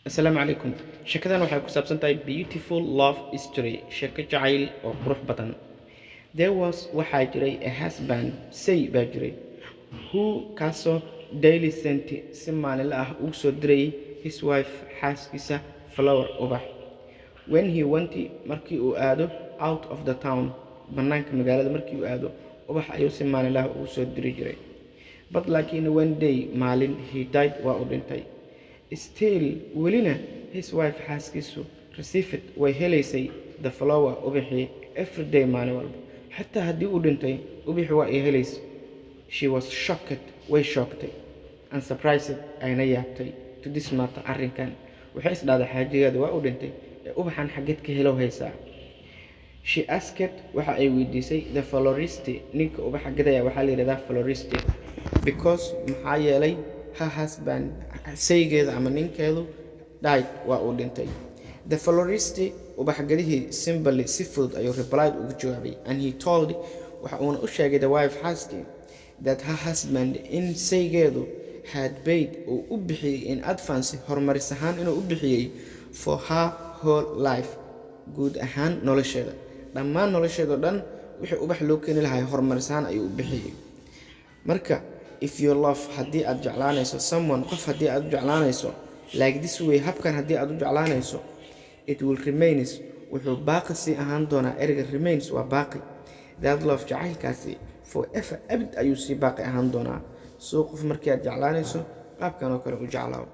Assalaamu calaykum. Sheekadan waxay ku saabsan tahay beautiful love story, sheeko jacayl oo qurux badan. Waxaa jiray a husband, say baa jiray, who kaasoo daily sent si maalinle ah ugu soo diray his wife xaaskiisa flower ubax. When he went markii uu aado out of the town, banaanka magaalada markii uu aado, ubax ayuu si maalinle ah ugu soo diri jiray. But laakiin one day maalin he died waa u dhintay. Still welina his wife xaaskiisu received way helaysay the flower ubaxii every day maalin walba, xataa haddii uu dhintay ubaxi waa ay helaysay. She was shocked, way shocked and surprised, ayna yaabtay to this matter arrinkan. Waxay isdhahday xaajigeeda waa u dhintay ee ubaxan xageed ka helo haysaa. She asked, waxa ay weydiisay the florist, ninka ubaxa gadaya waxaa la yidhahdaa florist, because maxaa yeelay her husband saygeeda ama ninkeedu died waa uu dhintay. The florist ubaxgadihii simply si fudud ayuu replied ugu jawaabay, and he told, waxa uuna u sheegay the wife xaaskii that her husband in saygeedu had paid uu u bixiyey in advance horumaris ahaan inuu u bixiyey for her whole life, guud ahaan nolosheeda dhammaan nolosheedao dhan wixii ubax loo keeni lahay horumaris ahaan ayuu u bixiyey. Marka if you love haddii aad jeclaanayso someone qof haddii aad u jeclaanayso like this way habkan haddii aad u jeclaanayso, it will remains wuxuu baaqi sii ahaan doonaa. ereyga remains waa baaqi. that love jacaylkaasi forever abid ayuu sii baaqi ahaan doonaa. soo qof markii aad jeclaanayso qaabkan oo kale u jeclaaw.